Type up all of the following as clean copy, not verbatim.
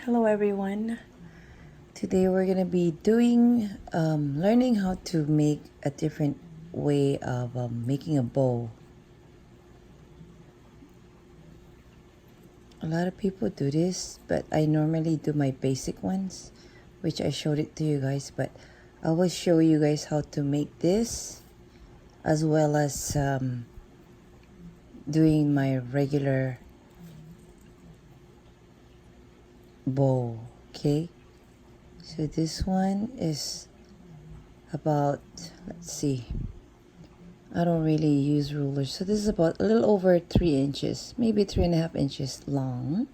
Hello everyone. Today we're gonna be doing learning how to make a different way of making a bow. A lot of people do this, but I normally do my basic ones, which I showed it to you guys, but I will show you guys how to make this as well as doing my regular bow. Okay, so this one is about, let's see, I don't really use rulers, so this is about a little over 3 inches, maybe 3.5 inches long,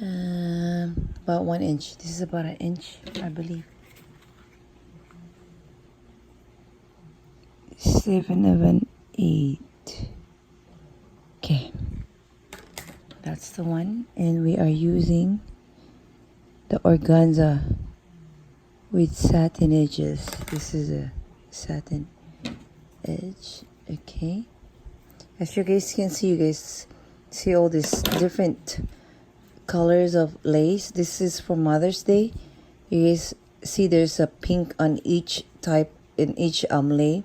about 1 inch. This is about 1 inch, I believe. 7 of an 8. Okay, that's the one, and we are using the organza with satin edges. This is a satin edge. Okay, as you guys can see, you guys see all these different colors of lace. This is for Mother's Day. You guys see there's a pink on each type in each lay.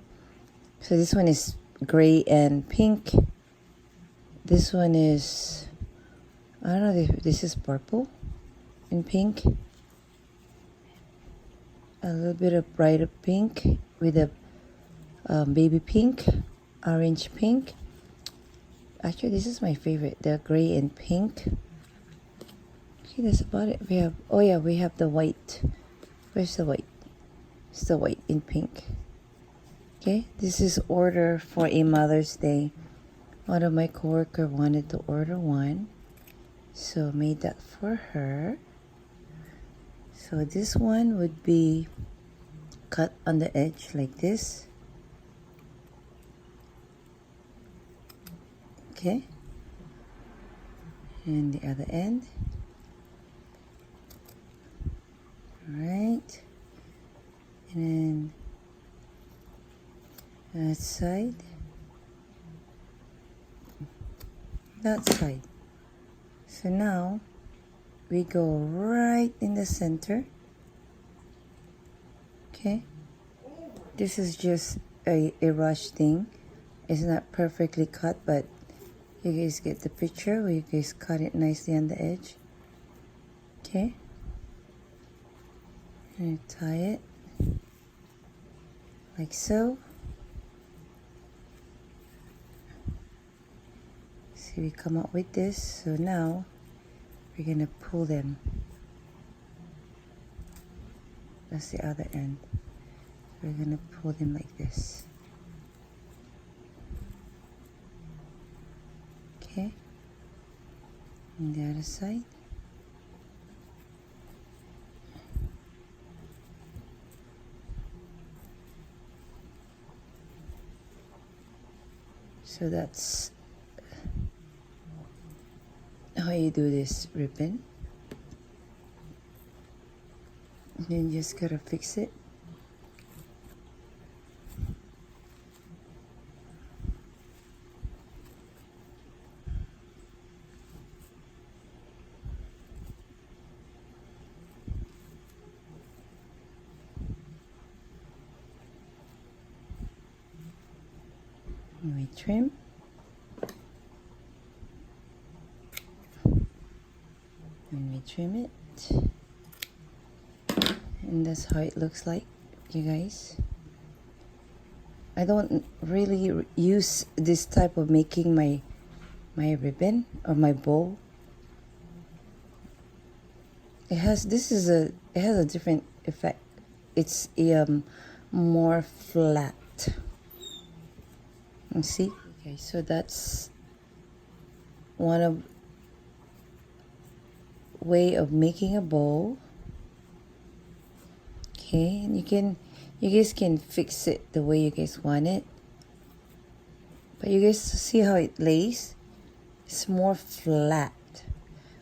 So this one is gray and pink. This one is, I don't know if this is purple and pink. A little bit of brighter pink with a baby pink, orange pink. Actually, this is my favorite, the gray and pink. Okay, that's about it. We have, oh yeah, we have the white. Where's the white? It's the white in pink. Okay, this is order for a Mother's Day. One of my coworker wanted to order one, so made that for her. So this one would be cut on the edge like this. Okay, and the other end. All right, and then that side, that side. So now we go right in the center. Okay, this is just a rush thing. It's not perfectly cut, but you guys get the picture where you guys cut it nicely on the edge. Okay, and tie it like so. See, we come up with this. So now we're gonna pull them. That's the other end. We're gonna pull them like this. Okay, and the other side. So that's how you do this ribbon. And then you just gotta fix it. And we trim. And we trim it. And that's how it looks like, you guys. I don't really use this type of making my ribbon or my bow. It has a different effect. It's more flat. You see? Okay, so that's one of way of making a bow. Okay, and you guys can fix it the way you guys want it. But you guys see how it lays? It's more flat.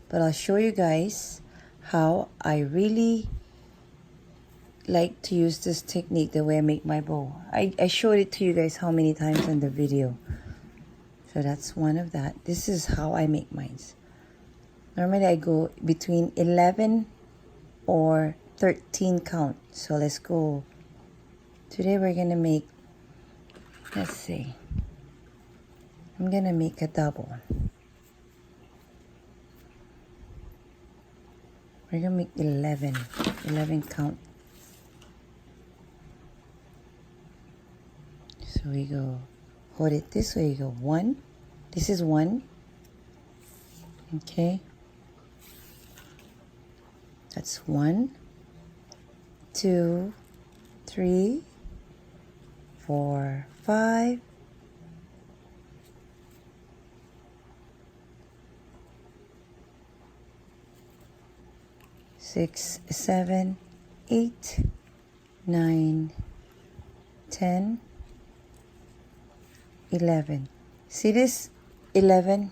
But I'll show you guys how I really like to use this technique the way I make my bow. I showed it to you guys how many times in the video. So that's one of that. This is how I make mine. Normally I go between 11 or 13 count. So let's go. Today we're gonna make, let's see, I'm gonna make a double. We're gonna make 11 count. So we go, hold it this way, you go 1, this is 1, okay, that's 1, 2, 3, 4, 5, 6, 7, 8, 9, 10, 11. See this? 11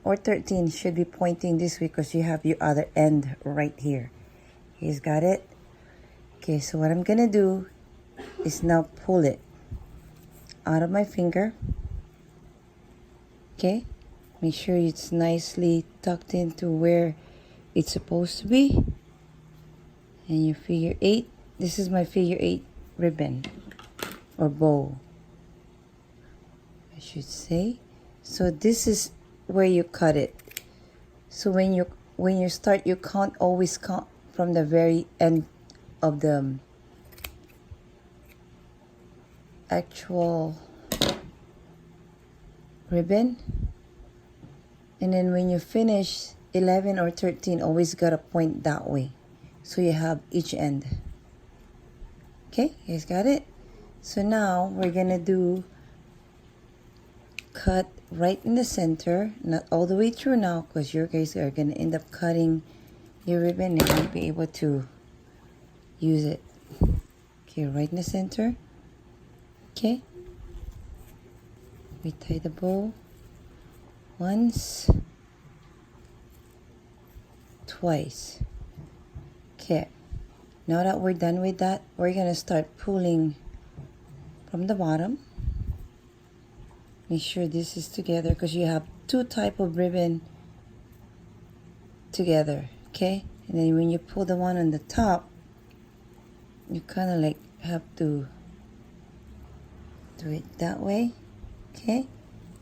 or 13 should be pointing this way because you have your other end right here. He's got it. Okay, so what I'm gonna do is now pull it out of my finger. Okay, make sure it's nicely tucked into where it's supposed to be. And your figure 8, this is my figure 8 ribbon or bow, I should say. So this is where you cut it. So when you start, you can't always count from the very end of the actual ribbon. And then when you finish 11 or 13, always gotta point that way. So you have each end. Okay, you guys got it? So now we're gonna do cut right in the center, not all the way through now, because you guys are gonna end up cutting your ribbon and won't be able to use it. Okay, right in the center. Okay, we tie the bow once, twice. Okay, now that we're done with that, we're gonna start pulling from the bottom. Make sure this is together because you have two type of ribbon together. Okay, and then when you pull the one on the top, you kind of like have to do it that way. Okay,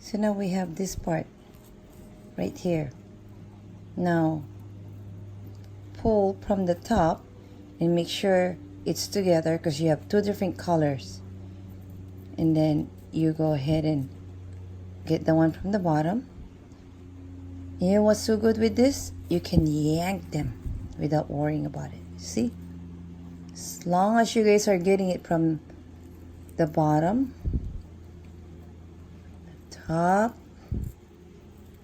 so now we have this part right here. Now pull from the top and make sure it's together because you have two different colors. And then you go ahead and get the one from the bottom. You know what's so good with this? You can yank them without worrying about it. See? As long as you guys are getting it from the bottom, the top,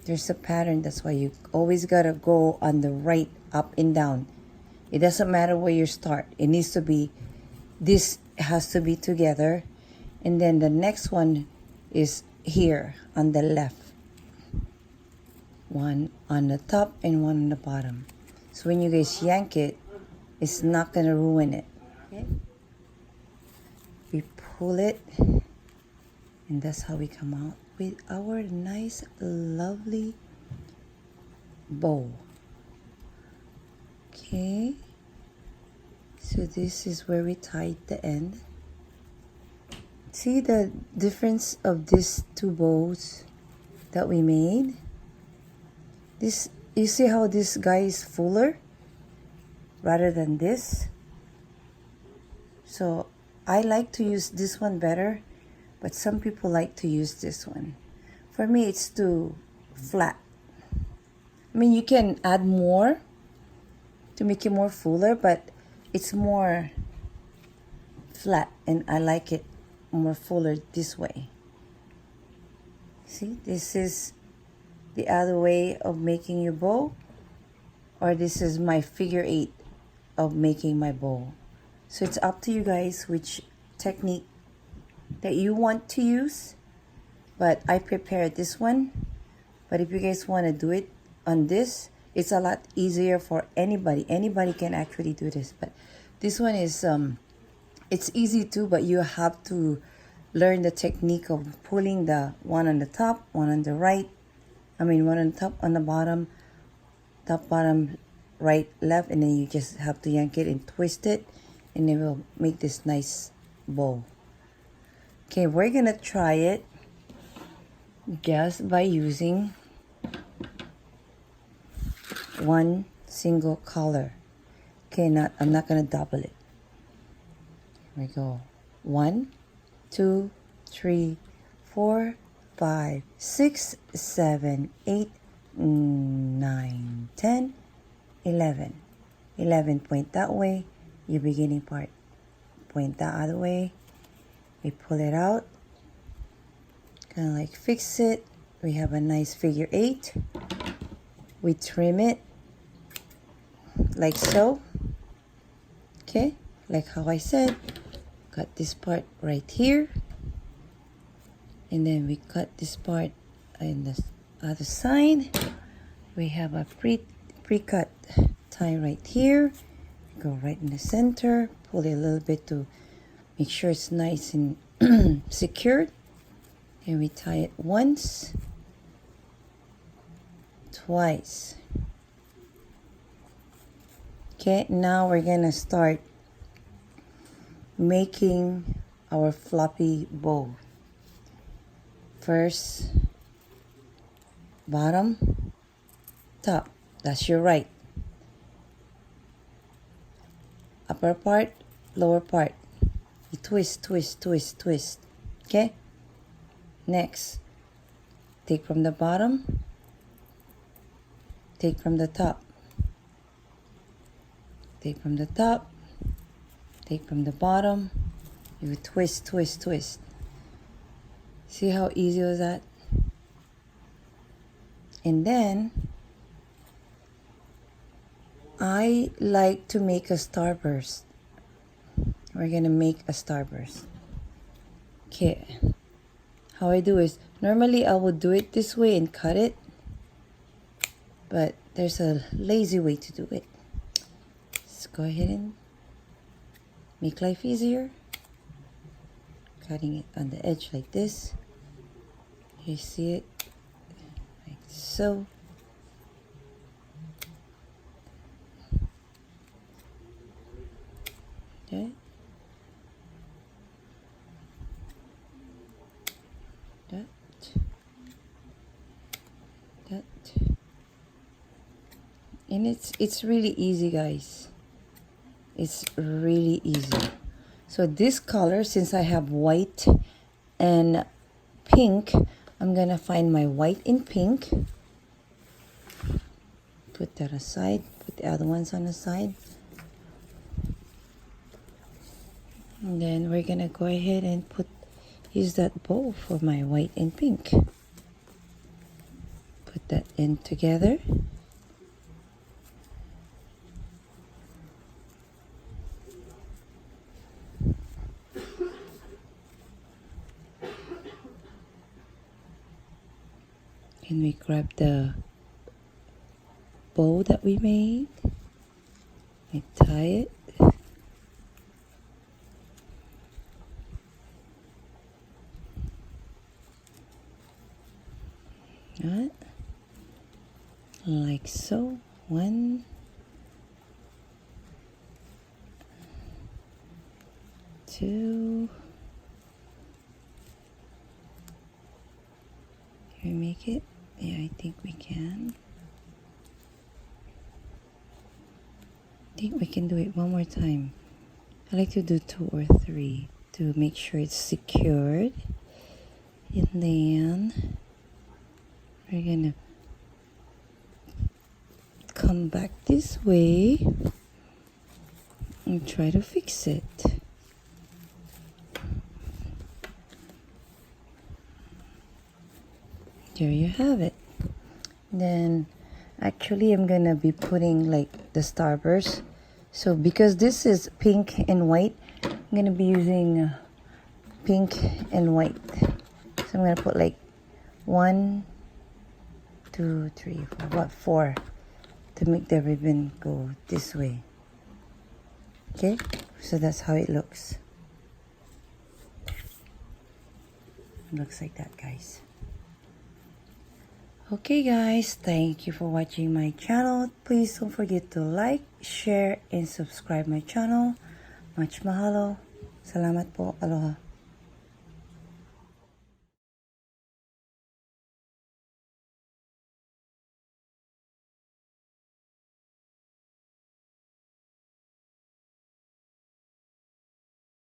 there's a pattern. That's why you always gotta go on the right, up and down. It doesn't matter where you start. It needs to be, this has to be together. And then the next one is here on the left. One on the top and one on the bottom. So when you guys yank it, it's not gonna ruin it. Okay? We pull it, and that's how we come out with our nice, lovely bow. Okay, so this is where we tied the end. See the difference of these two bows that we made? This, you see how this guy is fuller rather than this? So I like to use this one better, but some people like to use this one. For me, it's too flat. I mean, you can add more to make it more fuller, but it's more flat, and I like it more fuller this way. See, this is the other way of making your bow, or this is my figure 8 of making my bow. So it's up to you guys which technique that you want to use, but I prepared this one. But if you guys want to do it on this, it's a lot easier for anybody. Anybody can actually do this, but this one is it's easy too, but you have to learn the technique of pulling the one on the top, one on the right, I mean, one on top, on the bottom, top, bottom, right, left, and then you just have to yank it and twist it, and it will make this nice bow. Okay, we're gonna try it just by using one single color. Okay, I'm not gonna double it. Here we go. 1, 2, 3, 4, 5, 6, 7, 8, 9, 10, 11. 11 point that way, your beginning part. Point that other way. We pull it out, kind of like fix it. We have a nice figure 8. We trim it like so. Okay, like how I said, cut this part right here, and then we cut this part on the other side. We have a pre-cut tie right here. Go right in the center, pull it a little bit to make sure it's nice and secured. And we tie it once, twice. Okay, now we're gonna start making our floppy bow. First, bottom, top, that's your right. Upper part, lower part. You twist, twist, twist, twist. Okay? Next, take from the bottom, take from the top. Take from the top, take from the bottom, you twist, twist, twist. See how easy was that? And then, I like to make a starburst. We're gonna make a starburst. Okay, how I do is, normally I would do it this way and cut it, but there's a lazy way to do it. Let's go ahead and make life easier. Cutting it on the edge like this. You see it? Like so. Okay. That. And it's really easy, guys. It's really easy. So this color, since I have white and pink, I'm gonna find my white and pink. Put that aside. Put the other ones on the side. And then we're gonna go ahead and use that bow for my white and pink. Put that in together. And we grab the bow that we made. We tie it. Right? Like so. 1, 2. Can we make it? Yeah, I think we can. I think we can do it one more time. I like to do 2 or 3 to make sure it's secured. And then we're gonna come back this way and try to fix it. There you have it. Then actually I'm gonna be putting like the starburst. So because this is pink and white, I'm gonna be using pink and white. So I'm gonna put like 1, 2, 3, 4, 4 to make the ribbon go this way. Okay, so that's how it looks. It looks like that, guys. Okay guys, thank you for watching my channel. Please don't forget to like, share, and subscribe my channel. Much mahalo. Salamat po. Aloha.